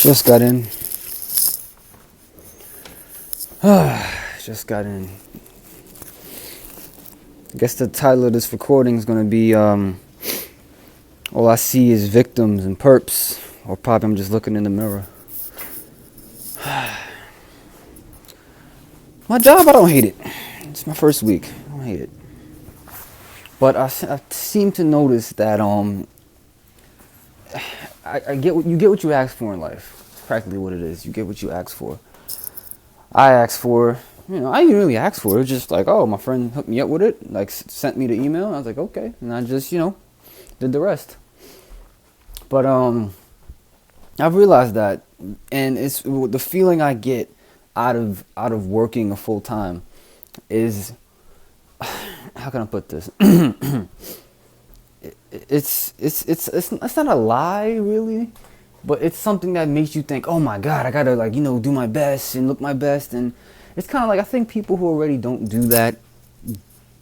Just got in. Just got in. I guess the title of this recording is gonna be all I see is victims and perps, or probably I'm just looking in the mirror. My job, I don't hate it. It's my first week. I don't hate it. But I seem to notice that I get what you ask for in life. It's practically what it is. You get what you ask for. I asked for, I didn't really ask for it. It was just like, oh, my friend hooked me up with it, like sent me the email. And I was like, okay, and I just, did the rest. But I've realized that, and it's the feeling I get out of working a full time is, how can I put this? It's not a lie really, but it's something that makes you think, oh my God, I gotta do my best and look my best. And it's kind of like, I think people who already don't do that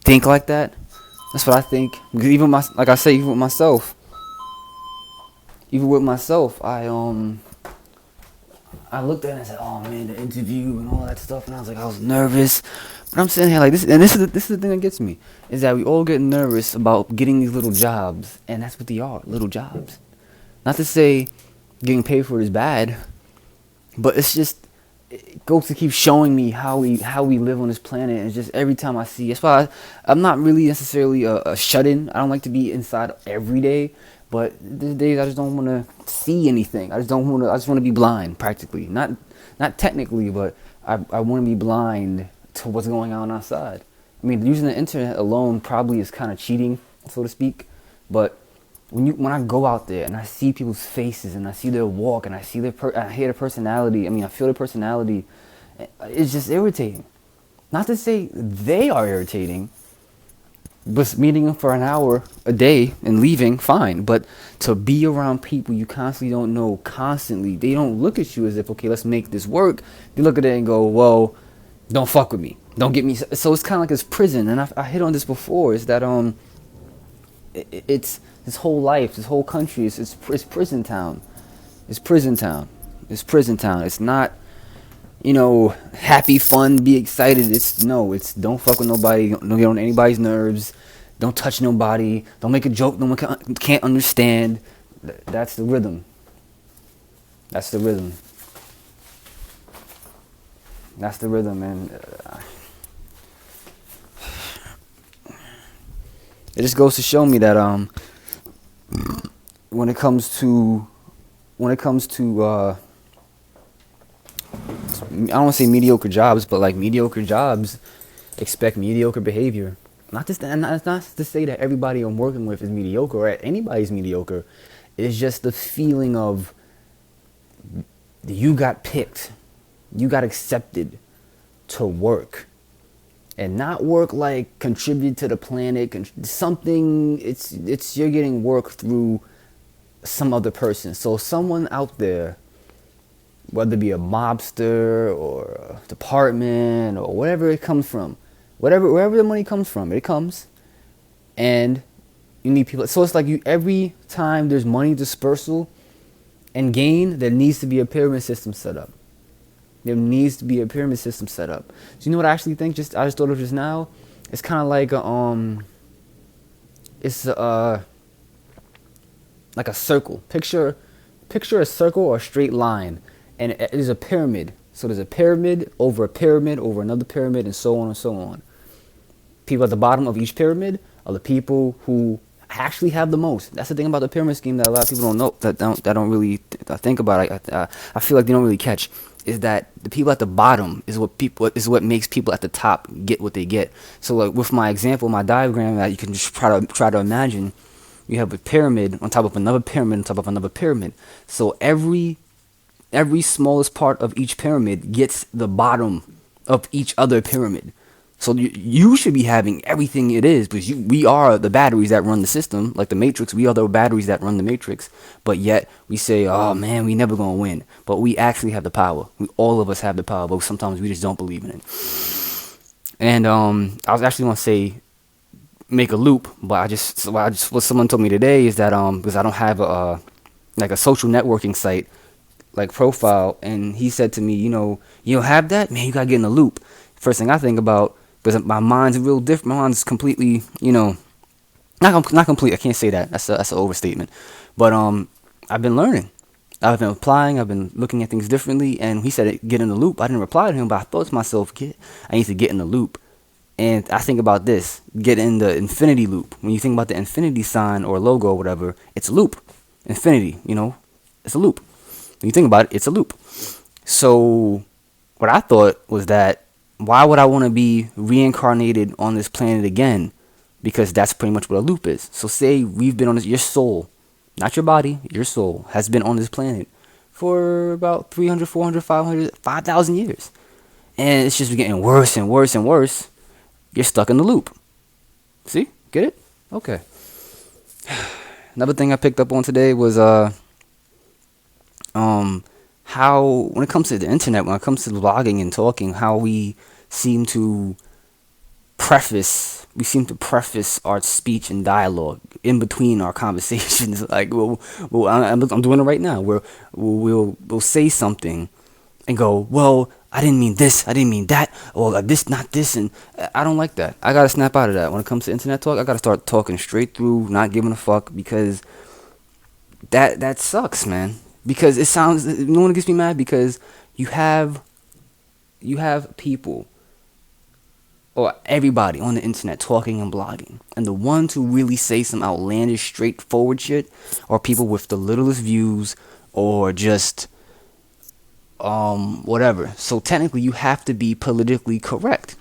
think like that. That's what I think. Because even even with myself, I looked at it and said, oh man, the interview and all that stuff, and I was nervous. But I'm sitting here like this, and this is the thing that gets me, is that we all get nervous about getting these little jobs, and that's what they are, little jobs. Not to say getting paid for it is bad, but it goes to keep showing me how we live on this planet. And just every time I see, that's why I'm not really necessarily a shut-in. I don't like to be inside every day, but these days I just don't want to see anything. I just want to be blind, practically. Not technically, but I want to be blind to what's going on outside. I mean, using the internet alone probably is kind of cheating, so to speak, but when I go out there and I see people's faces and I see their walk and I see I hear their personality, I feel their personality, it's just irritating. Not to say they are irritating, but meeting them for an hour a day and leaving, fine. But to be around people you constantly don't know, they don't look at you as if, okay, let's make this work. They look at it and go, well, don't fuck with me. Don't get me. So it's kind of like this prison. And I hit on this before, is that it's this whole life, this whole country, it's prison town. It's prison town. It's prison town. It's not, happy, fun, be excited. It's don't fuck with nobody. Don't get on anybody's nerves. Don't touch nobody. Don't make a joke no one can't understand. That's the rhythm. That's the rhythm. That's the rhythm, and it just goes to show me that when it comes to I don't want to say mediocre jobs, but like mediocre jobs expect mediocre behavior. Not to say that everybody I'm working with is mediocre or anybody's mediocre. It's just the feeling of you got picked, you got accepted to work. And not work like contribute to the planet, something, it's you're getting work through some other person. So someone out there, whether it be a mobster or a department or whatever it comes from, wherever the money comes from, it comes, and you need people. So it's like every time there's money dispersal and gain, there needs to be a pyramid system set up. There needs to be a pyramid system set up. So you know what I actually think? I just thought of just now. It's kind of like like a circle. Picture a circle or a straight line, and it is a pyramid. So there's a pyramid over another pyramid, and so on and so on. People at the bottom of each pyramid are the people who actually have the most. That's the thing about the pyramid scheme that a lot of people don't know, that don't really think about. I feel like they don't really catch. Is that the people at the bottom is what makes people at the top get what they get. So like with my example, my diagram, that you can just try to imagine, you have a pyramid on top of another pyramid on top of another pyramid. So every smallest part of each pyramid gets the bottom of each other pyramid. So you should be having everything it is, because we are the batteries that run the system, like the Matrix. We are the batteries that run the Matrix. But yet we say, oh man, we never gonna win. But we actually have the power. All of us have the power, but sometimes we just don't believe in it. And I was actually gonna say make a loop, but what someone told me today is that because I don't have a social networking site like profile, and he said to me, you don't have that, man. You gotta get in the loop. First thing I think about, because my mind's real different. My mind's completely, not complete. I can't say that. That's an overstatement. But I've been learning. I've been applying. I've been looking at things differently. And he said, get in the loop. I didn't reply to him, but I thought to myself, I need to get in the loop. And I think about this, get in the infinity loop. When you think about the infinity sign or logo or whatever, it's a loop. Infinity, it's a loop. When you think about it, it's a loop. So what I thought was that, why would I want to be reincarnated on this planet again? Because that's pretty much what a loop is. So say we've been on this, your soul, not your body, your soul has been on this planet for about 300, 400, 500, 5,000 years. And it's just getting worse and worse and worse. You're stuck in the loop. See? Get it? Okay. Another thing I picked up on today was how, when it comes to the internet, when it comes to blogging and talking, how we seem to preface our speech and dialogue in between our conversations. Like, I'm doing it right now. We'll say something and go, well, I didn't mean this, I didn't mean that, or this, not this, and I don't like that. I gotta snap out of that. When it comes to internet talk, I gotta start talking straight through, not giving a fuck, because that sucks, man. Because it sounds, no one gets me mad, because you have people, or everybody on the internet talking and blogging, and the ones who really say some outlandish, straightforward shit are people with the littlest views, or just whatever. So technically you have to be politically correct.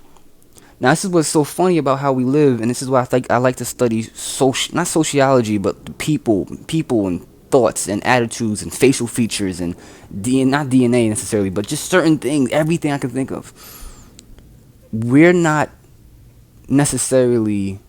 Now this is what's so funny about how we live, and this is why I like to study not sociology, but people and thoughts and attitudes and facial features and not DNA necessarily, but just certain things, everything I can think of. We're not necessarily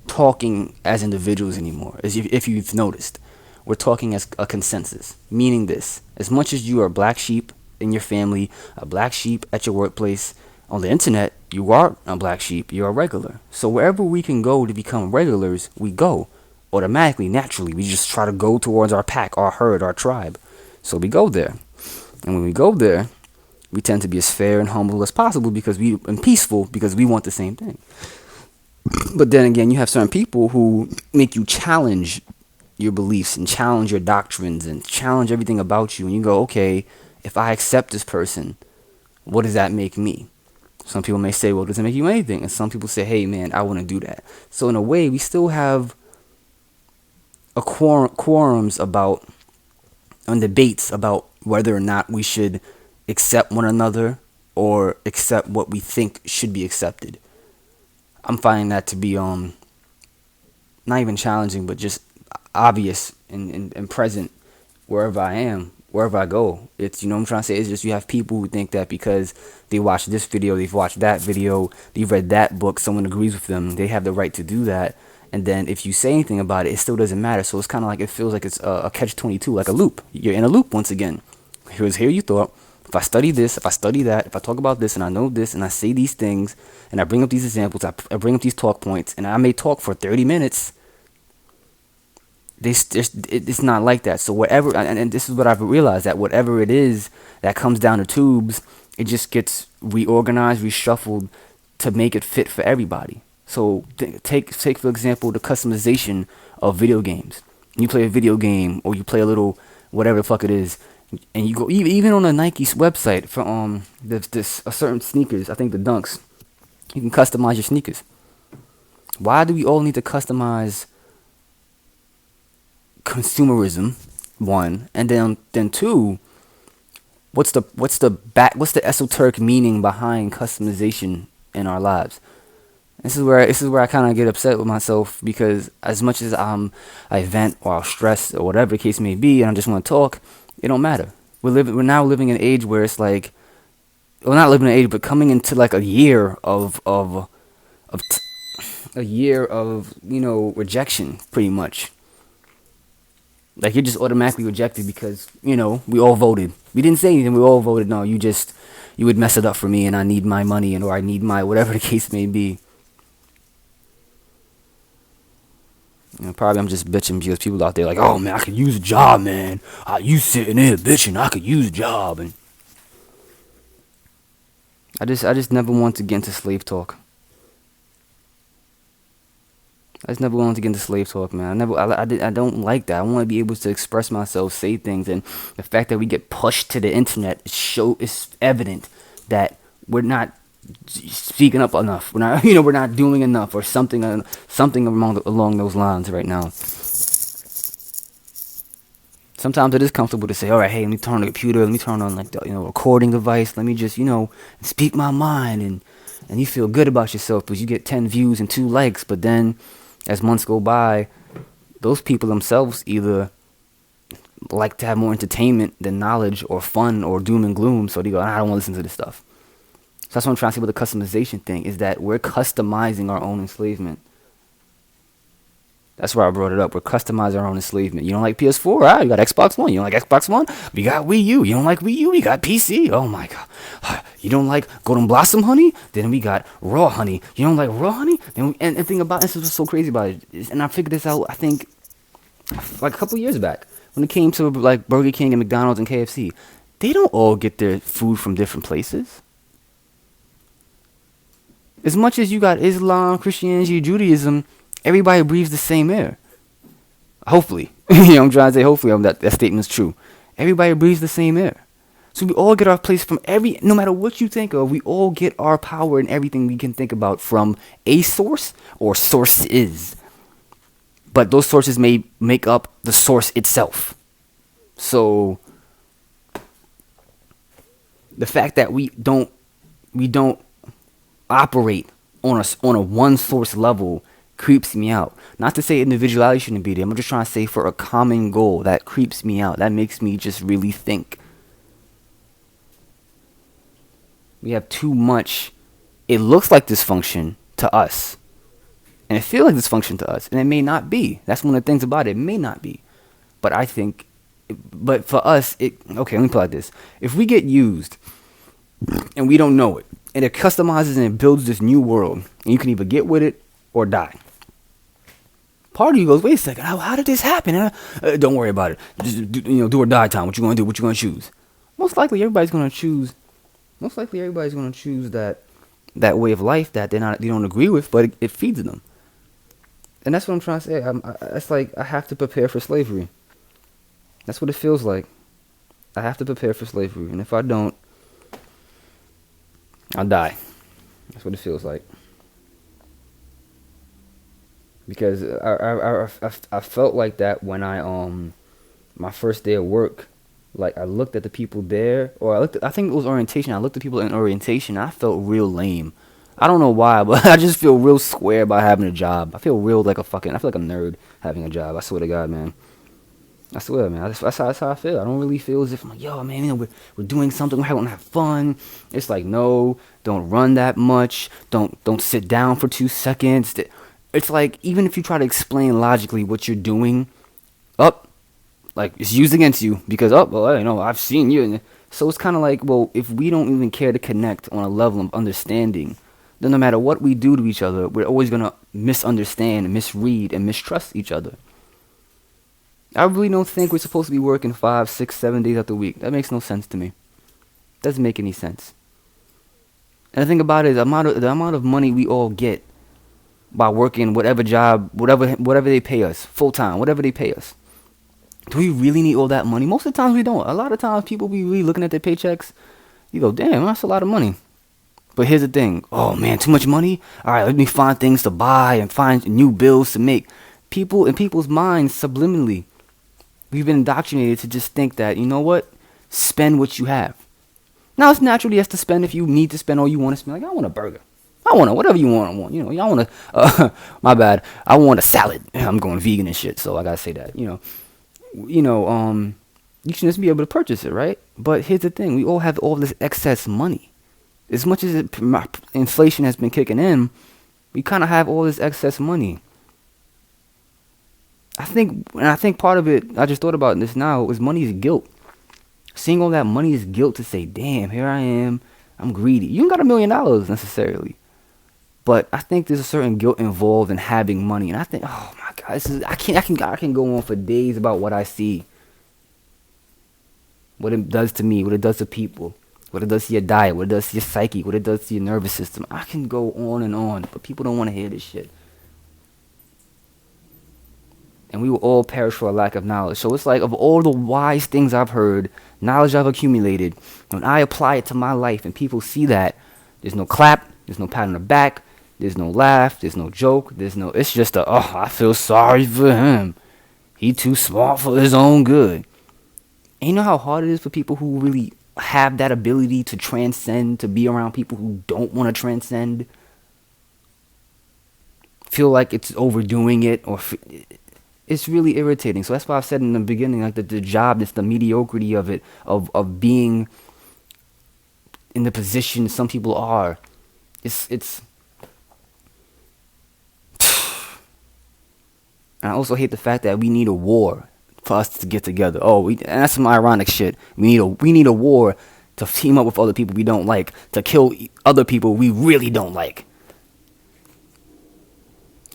talking as individuals anymore, if you've noticed. We're talking as a consensus, meaning this: as much as you are a black sheep in your family, a black sheep at your workplace, on the internet, you are a black sheep, you're a regular. So wherever we can go to become regulars, we go. Automatically, naturally, we just try to go towards our pack, our herd, our tribe. So we go there. And when we go there, we tend to be as fair and humble as possible, and peaceful, because we want the same thing. But then again, you have certain people who make you challenge your beliefs and challenge your doctrines and challenge everything about you. And you go, okay, if I accept this person, what does that make me? Some people may say, well, it doesn't make you anything. And some people say, hey, man, I wouldn't do that. So in a way, we still have a quorums about, and debates about whether or not we should accept one another or accept what we think should be accepted. I'm finding that to be not even challenging, but just obvious and present wherever I am, wherever I go. It's, what I'm trying to say, it's just, you have people who think that because they watched this video, they've watched that video, they've read that book, someone agrees with them, they have the right to do that. And then if you say anything about it, it still doesn't matter. So it's kind of like, it feels like it's a catch-22, like a loop. You're in a loop once again. Here you thought, if I study this, if I study that, if I talk about this and I know this and I say these things and I bring up these examples, I bring up these talk points, and I may talk for 30 minutes, it's not like that. So whatever, and this is what I've realized, that whatever it is that comes down the tubes, it just gets reorganized, reshuffled to make it fit for everybody. So take for example the customization of video games. You play a video game, or you play a little whatever the fuck it is, and you go even on a Nike's website for this certain sneakers. I think the Dunks. You can customize your sneakers. Why do we all need to customize consumerism? One, and then two. What's the esoteric meaning behind customization in our lives? This is where I kind of get upset with myself, because as much as I vent or I'm stressed or whatever the case may be, and I just want to talk, it don't matter. We're now living in an age where it's like, well, not living in an age, but coming into like a year of rejection, pretty much. Like, you're just automatically rejected because, we all voted. We didn't say anything, we all voted. No, you would mess it up for me, and I need my money, or I need my whatever the case may be. Probably I'm just bitching because people out there like, oh man, I could use a job, man. You sitting there bitching, I could use a job, and I just never wanted to get into slave talk. I just never wanted to get into slave talk, man. I don't like that. I want to be able to express myself, say things, and the fact that we get pushed to the internet is evident that we're not speaking up enough. We're not, we're not doing enough, or something along those lines right now. Sometimes it is comfortable to say, all right, hey, let me turn on the computer, let me turn on like the recording device, let me just speak my mind, and you feel good about yourself because you get 10 views and 2 likes, but then as months go by, those people themselves either like to have more entertainment than knowledge or fun or doom and gloom, so they go, I don't want to listen to this stuff. So that's what I'm trying to say with the customization thing, is that we're customizing our own enslavement. That's why I brought it up. We're customizing our own enslavement. You don't like PS4? All right, you got Xbox One. You don't like Xbox One? We got Wii U. You don't like Wii U? We got PC. Oh my God. You don't like Golden Blossom honey? Then we got raw honey. You don't like raw honey? And the thing about this is what's so crazy about it. And I figured this out, I think, like a couple years back. When it came to like Burger King and McDonald's and KFC, they don't all get their food from different places. As much as you got Islam, Christianity, Judaism, everybody breathes the same air. Hopefully. I'm trying to say hopefully that statement's true. Everybody breathes the same air. So we all get our place from no matter what you think of, we all get our power and everything we can think about from a source or sources. But those sources may make up the source itself. So the fact that we don't operate on a one source level creeps me out. Not to say individuality shouldn't be there. I'm just trying to say for a common goal, that creeps me out. That makes me just really think. We have too much. It looks like dysfunction to us. And it feels like dysfunction to us. And it may not be. That's one of the things about it. It may not be. But I think, but for us, okay, let me put it like this. If we get used and we don't know it, and it customizes and it builds this new world, and you can either get with it or die. Part of you goes, wait a second, how did this happen? Don't worry about it. Just do or die time. What you gonna do? What you gonna choose? Most likely, everybody's gonna choose that way of life that they don't agree with, but it feeds them. And that's what I'm trying to say. It's like I have to prepare for slavery. That's what it feels like. I have to prepare for slavery, and if I don't, I'll die. That's what it feels like. Because I felt like that when my first day of work, like I looked at the people there, or I think it was orientation. I looked at people in orientation. I felt real lame. I don't know why, but I just feel real square about having a job. I feel like I feel like a nerd having a job. I swear to God, man. I swear, man. That's how I feel. I don't really feel as if I'm like, yo, man, we're doing something. We're going to have fun. It's like, no, don't run that much. Don't sit down for 2 seconds. It's like, even if you try to explain logically what you're doing, like it's used against you because, I've seen you. So it's kind of like, well, if we don't even care to connect on a level of understanding, then no matter what we do to each other, we're always going to misunderstand, misread, and mistrust each other. I really don't think we're supposed to be working 5, 6, 7 days out the week. That makes no sense to me. Doesn't make any sense. And the thing about it is the amount of money we all get by working whatever job, whatever they pay us, full time, whatever they pay us. Do we really need all that money? Most of the times we don't. A lot of times people be really looking at their paychecks. You go, damn, that's a lot of money. But here's the thing. Oh man, too much money? All right, let me find things to buy and find new bills to make. People in people's minds subliminally, we've been indoctrinated to just think that, you know what? Spend what you have. Now, it's naturally yes to spend if you need to spend all you want to spend. Like, I want a burger. I want whatever you want. Y'all want my bad. I want a salad. I'm going vegan and shit, so I gotta say that. You should just be able to purchase it, right? But here's the thing. We all have all this excess money. As much as inflation has been kicking in, we kind of have all this excess money. I think part of it, I just thought about this now, is money is guilt. Seeing all that money is guilt to say, damn, here I am, I'm greedy. You don't got $1 million necessarily. But I think there's a certain guilt involved in having money, and I think, oh my god, I can go on for days about what I see, what it does to me, what it does to people, what it does to your diet, what it does to your psyche, what it does to your nervous system. I can go on, but people don't want to hear this shit. And we will all perish for a lack of knowledge. So it's like, of all the wise things I've heard, knowledge I've accumulated, when I apply it to my life and people see that, there's no clap, there's no pat on the back, there's no laugh, there's no joke, it's just oh, I feel sorry for him. He too smart for his own good. And you know how hard it is for people who really have that ability to transcend, to be around people who don't want to transcend? Feel like it's overdoing it, or it's really irritating. So that's why I've said in the beginning, like the job, it's the mediocrity of it, of being in the position some people are. It's and I also hate the fact that we need a war for us to get together. And that's some ironic shit. We need a war to team up with other people we don't like, to kill other people we really don't like.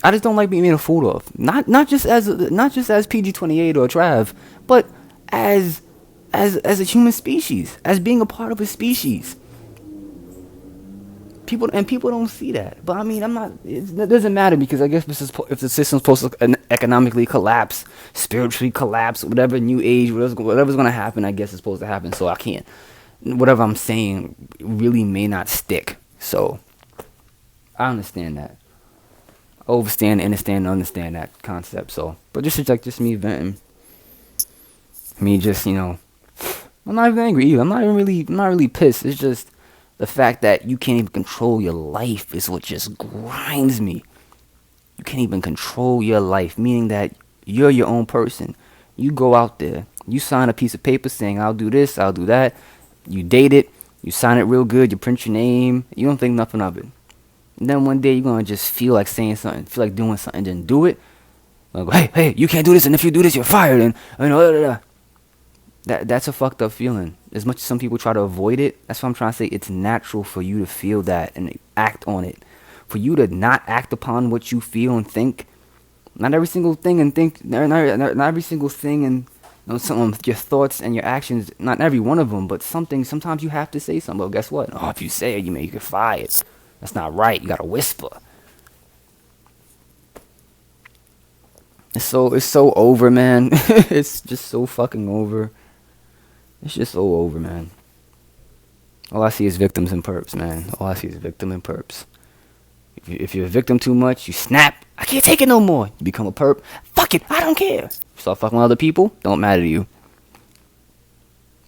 I just don't like being made a fool of. Not just as PG-28 or Trav, but as a human species, as being a part of a species. People don't see that. But I mean, it doesn't matter, because I guess if the system's supposed to economically collapse, spiritually collapse, whatever new age, whatever's going to happen, I guess it's supposed to happen. So I can't. Whatever I'm saying really may not stick. So I understand that. Understand that concept. So, but this is like just me venting. Me just, I'm not even angry either. I'm not really pissed. It's just the fact that you can't even control your life is what just grinds me. You can't even control your life, meaning that you're your own person. You go out there, you sign a piece of paper saying, I'll do this, I'll do that. You date it, you sign it real good, you print your name, you don't think nothing of it. And then one day you're going to just feel like saying something, feel like doing something, then do it. Like, hey, you can't do this, and if you do this, you're fired, and That's a fucked up feeling. As much as some people try to avoid it, that's what I'm trying to say. It's natural for you to feel that and act on it. For you to not act upon what you feel and think. Not every single thing and think. Not every single thing and some of your thoughts and your actions. Not every one of them, but something. Sometimes you have to say something. But guess what? Oh, if you say it, you get fired. That's not right. You gotta whisper. It's so over, man. It's just so fucking over. It's just so over, man. All I see is victims and perps, man. All I see is victim and perps. If you're a victim too much, you snap. I can't take it no more. You become a perp. Fuck it, I don't care. Start fucking with other people, don't matter to you.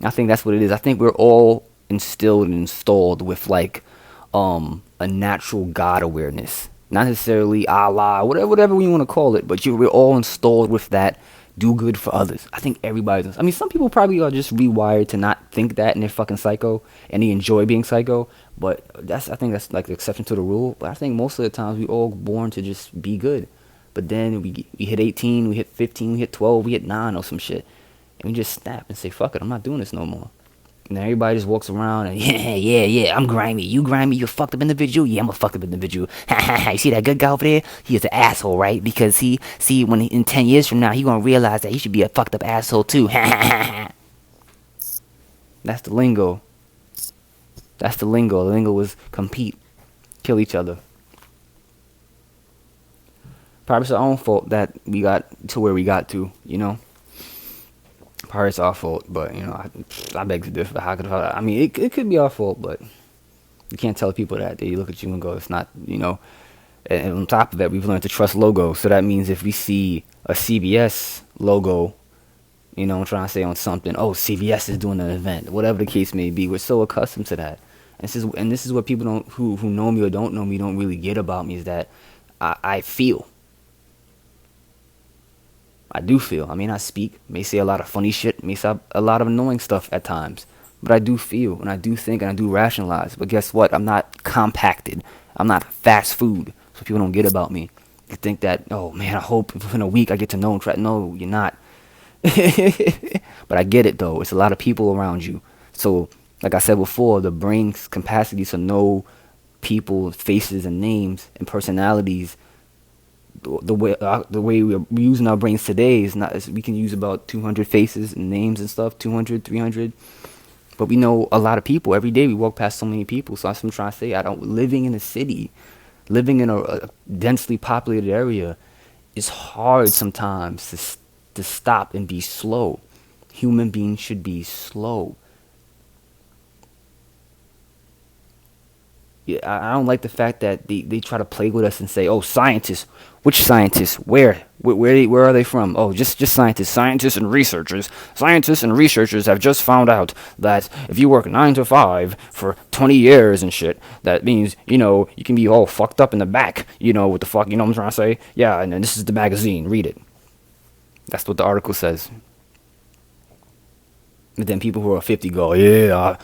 I think that's what it is. I think we're all instilled and installed with like a natural God awareness. Not necessarily Allah, whatever you want to call it, but we're all installed with that. Do good for others. I think everybody does. I mean, some people probably are just rewired to not think that, and they're fucking psycho, and they enjoy being psycho. But I think that's like the exception to the rule. But I think most of the times we all born to just be good. But then we hit 18, we hit 15, we hit 12, we hit 9 or some shit, and we just snap and say, "Fuck it, I'm not doing this no more." And then everybody just walks around and yeah, I'm grimy. You grimy, you're a fucked up individual. Yeah, I'm a fucked up individual. You see that good guy over there? He is an asshole, right? Because when in 10 years from now, he gonna realize that he should be a fucked up asshole too. That's the lingo. That's the lingo. The lingo is compete, kill each other. Probably it's our own fault that we got to where we got to, Probably it's our fault, but I beg to differ. I mean, it could be our fault, but you can't tell people that. They look at you and go, "It's not," And on top of that, we've learned to trust logos. So that means if we see a CVS logo, I'm trying to say on something, oh, CVS is doing an event, whatever the case may be. We're so accustomed to that, and this is what people don't who know me or don't know me don't really get about me, is that I feel. I do feel. I may not speak, may say a lot of funny shit, may say a lot of annoying stuff at times, but I do feel, and I do think, and I do rationalize. But guess what? I'm not compacted. I'm not fast food, so people don't get about me. They think that, oh man, I hope within a week I get to know and try. No, you're not. But I get it though. It's a lot of people around you. So, like I said before, the brain's capacity to know people, faces, and names and personalities. The way we're using our brains today is not. We can use about 200 faces and names and stuff, 200, 300. But we know a lot of people. Every day we walk past so many people. So that's what I'm trying to say. Living in a city, living in a densely populated area, it's hard sometimes to stop and be slow. Human beings should be slow. Yeah, I don't like the fact that they try to play with us and say, "Oh, scientists, which scientists? Where are they from? Oh, just scientists, scientists and researchers have just found out that if you work 9 to 5 for 20 years and shit, that means you can be all fucked up in the back. What the fuck? You know what I'm trying to say? Yeah, and then this is the magazine. Read it. That's what the article says." But then people who are 50 go, yeah,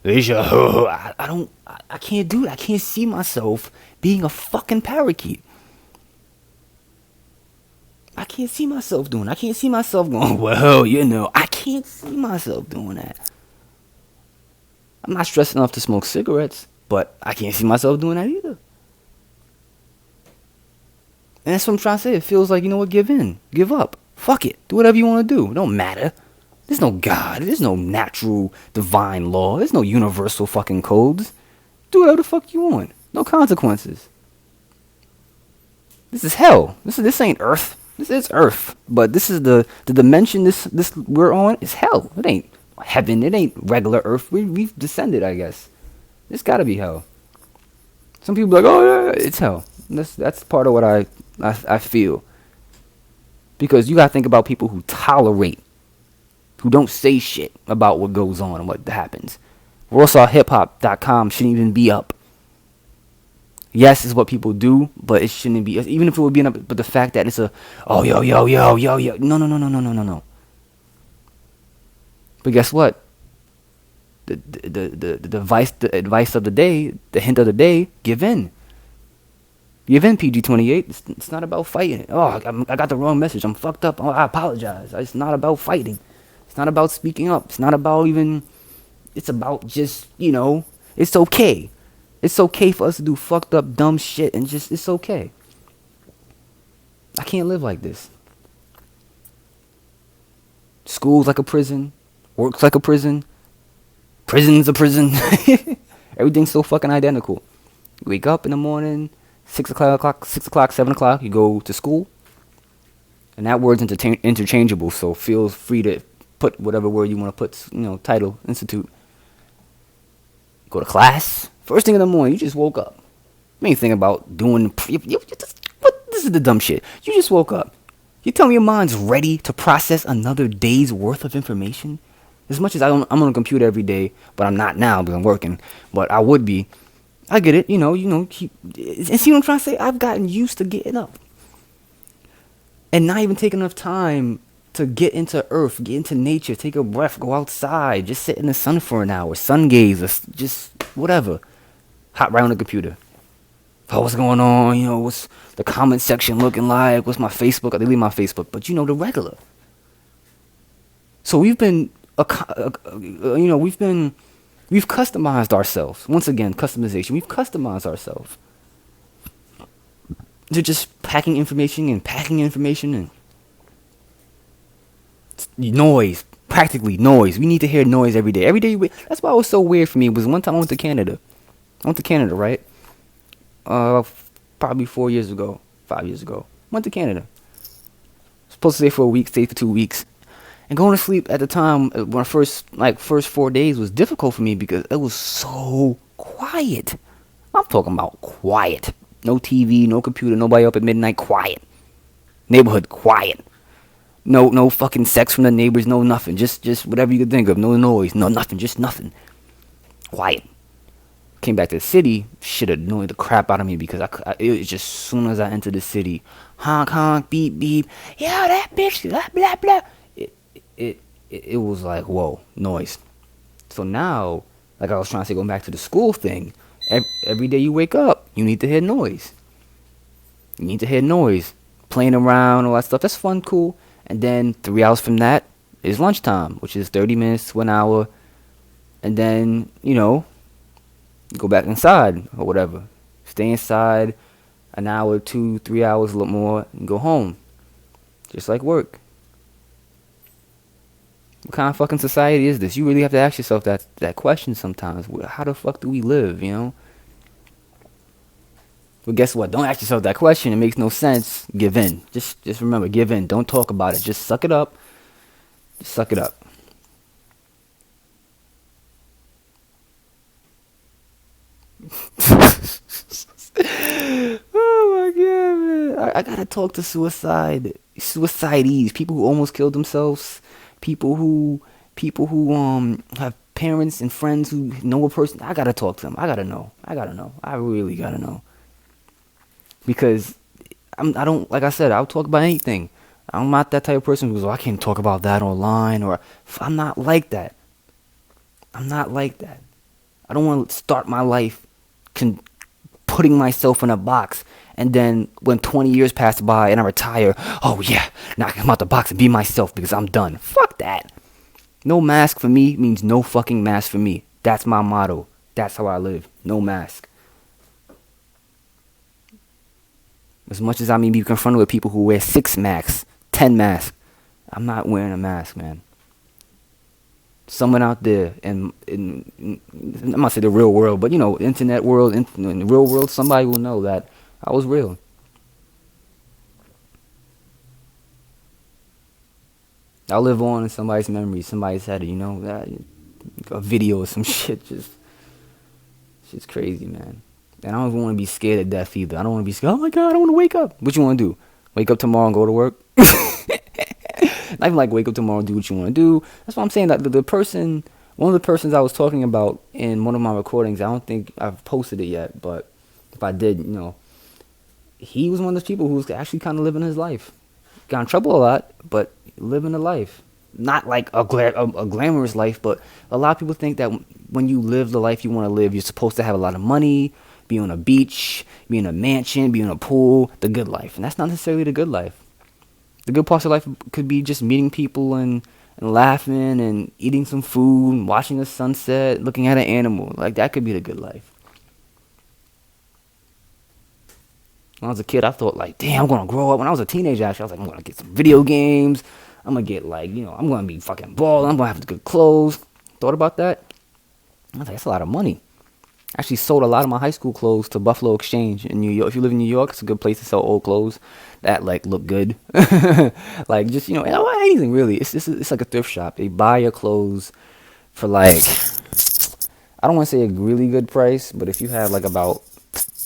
they should. I can't do it. I can't see myself being a fucking parakeet. I can't see myself doing it. I can't see myself going, well, I can't see myself doing that. I'm not stressed enough to smoke cigarettes, but I can't see myself doing that either. And that's what I'm trying to say. It feels like, give in. Give up. Fuck it. Do whatever you want to do. It don't matter. There's no God. There's no natural divine law. There's no universal fucking codes. Do whatever the fuck you want. No consequences. This is hell. This ain't Earth. This is Earth. But this is the dimension this we're on is hell. It ain't heaven. It ain't regular Earth. We've descended, I guess. It's gotta be hell. Some people are like, oh yeah, it's hell. That's part of what I feel. Because you gotta think about people who tolerate, who don't say shit about what goes on and what happens. WorldStarHipHop.com shouldn't even be up. Yes, it's what people do, but it shouldn't be. Even if it would be up, but the fact that it's yo. No. But guess what? The advice of the day, the hint of the day, give in. Give in, PG-28. It's not about fighting. Oh, I got the wrong message. I'm fucked up. Oh, I apologize. It's not about fighting. It's not about speaking up. It's not about even. It's about just, it's okay. It's okay for us to do fucked up, dumb shit, and it's okay. I can't live like this. School's like a prison. Work's like a prison. Prison's a prison. Everything's so fucking identical. You wake up in the morning, 6 o'clock, 7 o'clock, you go to school. And that word's interchangeable, so feel free to put whatever word you want to put, title, institute. Go to class. First thing in the morning, you just woke up. You ain't thinking about doing. This is the dumb shit. You just woke up. You tell me your mind's ready to process another day's worth of information? As much as I'm on a computer every day, but I'm not now because I'm working. But I would be. I get it. And see what I'm trying to say? I've gotten used to getting up. And not even taking enough time to get into earth, get into nature, take a breath, go outside, just sit in the sun for an hour, sun gaze, or just whatever. Hop right on the computer. Oh, what's going on? What's the comment section looking like? What's my Facebook? I delete my Facebook, but the regular. So we've been, we've customized ourselves. Once again, customization. We've customized ourselves to just packing information and noise, practically noise. We need to hear noise every day. Every day, that's why it was so weird for me. It was one time I went to Canada. Right? Probably 4 years ago, 5 years ago. Went to Canada. Supposed to stay for a week, stay for 2 weeks. And going to sleep at the time, when first 4 days was difficult for me because it was so quiet. I'm talking about quiet. No TV, no computer, nobody up at midnight, quiet. Neighborhood, quiet. No fucking sex from the neighbors, no nothing. Just whatever you could think of. No noise, no nothing, just nothing. Quiet. Came back to the city, shit annoyed the crap out of me because it was just as soon as I entered the city, honk honk, beep beep, yeah, that bitch, blah blah blah. It was like, whoa, noise. So now, like I was trying to say, going back to the school thing, every day you wake up, you need to hear noise. You need to hear noise, playing around, all that stuff. That's fun, cool. And then 3 hours from that is lunchtime, which is 30 minutes to an hour. And then, you go back inside or whatever. Stay inside an hour, 2, 3 hours, a little more, and go home. Just like work. What kind of fucking society is this? You really have to ask yourself that question sometimes. How the fuck do we live, you know? But guess what? Don't ask yourself that question. It makes no sense. Give in. Just remember, give in. Don't talk about it. Just suck it up. Just suck it up. Oh my god, man! I gotta talk to suicidees, people who almost killed themselves, people who have parents and friends who know a person. I gotta talk to them. I gotta know. I really gotta know because I don't like I said. I'll talk about anything. I'm not that type of person who goes, oh, I can't talk about that online, or I'm not like that. I'm not like that. I don't want to start my life putting myself in a box, and then when 20 years pass by and I retire, oh yeah, now I can come out the box and be myself because I'm done. Fuck that. No mask for me means no fucking mask for me. That's my motto. That's how I live. No mask. As much as I may be confronted with people who wear 6 masks, 10 masks, I'm not wearing a mask, man. Someone out there I'm not say the real world, but you know, internet world, in the real world, somebody will know that I was real. I'll live on in somebody's memory, somebody's head, you know, that a video or some shit. Shit's crazy, man. And I don't even want to be scared to death either. I don't want to be scared. Oh my god, I want to wake up. What you want to do? Wake up tomorrow and go to work? Not even like wake up tomorrow and do what you want to do. That's what I'm saying. That one of the persons I was talking about in one of my recordings, I don't think I've posted it yet, but if I did, you know, he was one of those people who was actually kind of living his life. Got in trouble a lot, but living a life. Not like a glamorous life, but a lot of people think that when you live the life you want to live, you're supposed to have a lot of money, be on a beach, be in a mansion, be in a pool, the good life. And that's not necessarily the good life. The good parts of life could be just meeting people and laughing and eating some food, and watching the sunset, looking at an animal. Like, that could be the good life. When I was a kid, I thought, like, damn, I'm going to grow up. When I was a teenager, actually, I was like, I'm going to get some video games. I'm going to get, like, you know, I'm going to be fucking bald. I'm going to have good clothes. Thought about that. I was like, that's a lot of money. I actually sold a lot of my high school clothes to Buffalo Exchange in New York. If you live in New York, it's a good place to sell old clothes that like look good. Like, just, you know, anything really. It's like a thrift shop. They buy your clothes for like, I don't want to say a really good price, but if you have like about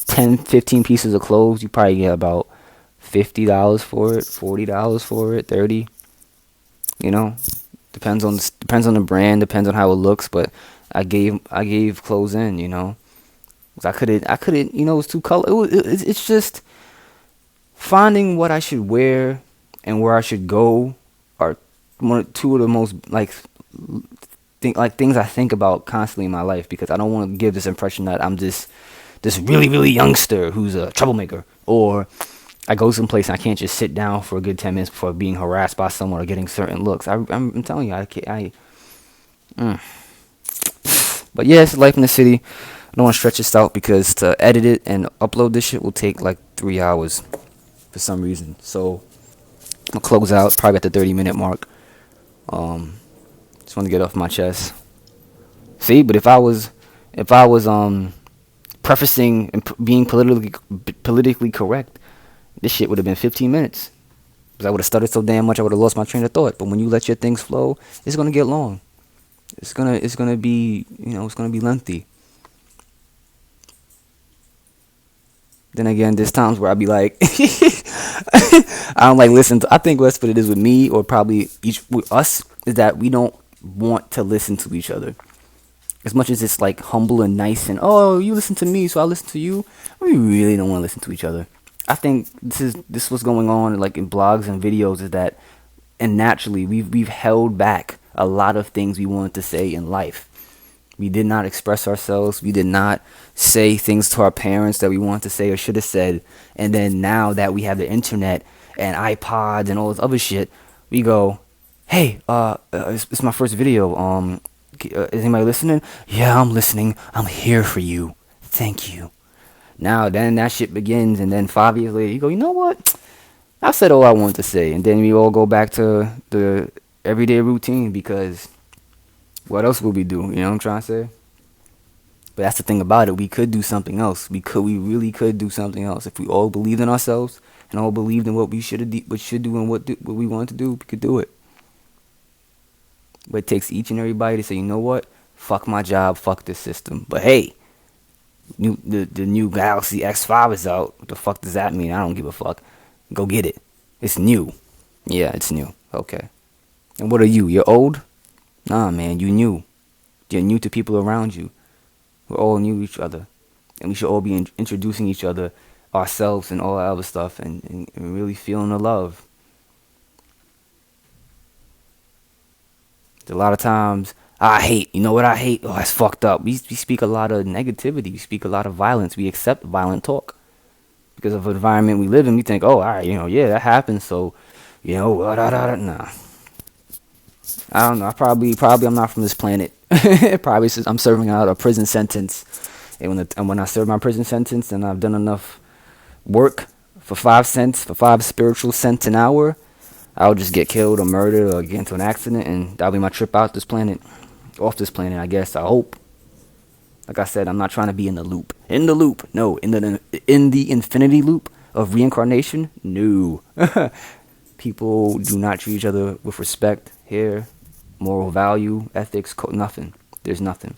10, 15 pieces of clothes, you probably get about $50 for it, $40 for it, 30. You know, depends on the brand, depends on how it looks, but I gave clothes in, you know. I couldn't, you know, it was too color. It's just finding what I should wear and where I should go are two of the most things I think about constantly in my life, because I don't want to give this impression that I'm this really, really youngster who's a troublemaker, or I go someplace and I can't just sit down for a good 10 minutes before being harassed by someone or getting certain looks. I'm telling you, I can't. But yeah, it's life in the city. I don't want to stretch this out because to edit it and upload this shit will take like 3 hours for some reason. So I'll close out probably at the 30-minute mark. Just want to get off my chest. See, but if I was prefacing and being politically correct, this shit would have been 15 minutes. Because I would have stuttered so damn much I would have lost my train of thought. But when you let your things flow, it's gonna get long. It's gonna be, you know, it's gonna be lengthy. Then again, there's times where I'll be like, I don't like listen to. I think that's what it is with me, or probably with us, is that we don't want to listen to each other. As much as it's like humble and nice and, oh, you listen to me, so I listen to you. We really don't want to listen to each other. I think this what's going on like in blogs and videos is that, and naturally we've held back a lot of things we wanted to say in life. We did not express ourselves. We did not say things to our parents that we wanted to say or should have said. And then now that we have the internet and iPods and all this other shit, we go, hey, it's my first video. Is anybody listening? Yeah, I'm listening. I'm here for you. Thank you. Now, then that shit begins, and then 5 years later, you go, you know what? I said all I wanted to say, and then we all go back to the everyday routine because what else would we do? You know what I'm trying to say? But that's the thing about it. We could do something else. We really could do something else if we all believed in ourselves and all believed in what we should do, and what we wanted to do. We could do it. But it takes each and everybody to say, you know what? Fuck my job. Fuck this system. But hey, the new Galaxy X5 is out. What the fuck does that mean? I don't give a fuck. Go get it. It's new. Yeah, it's new. Okay. And what are you? You're old? Nah, man, you new. You're new to people around you. We're all new to each other. And we should all be introducing each other, ourselves, and all that other stuff, and really feeling the love. A lot of times, I hate. You know what I hate? Oh, that's fucked up. We speak a lot of negativity. We speak a lot of violence. We accept violent talk. Because of the environment we live in, we think, oh, all right, yeah, that happens, so, nah. I don't know. Probably, I'm not from this planet. Probably, since I'm serving out a prison sentence, and when I serve my prison sentence, and I've done enough work for 5 cents, for 5 spiritual cents an hour, I'll just get killed or murdered or get into an accident, and that'll be my trip out this planet, off this planet, I guess. I hope. Like I said, I'm not trying to be in the loop. In the loop, no. In the infinity loop of reincarnation, no. People do not treat each other with respect here, moral value, ethics, nothing. There's nothing.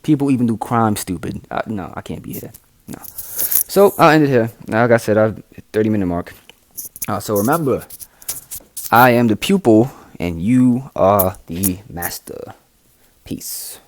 People even do crime stupid. No, I can't be here. No. So I'll end it here. Like I said, I've hit 30-minute mark. So remember, I am the pupil and you are the master. Peace.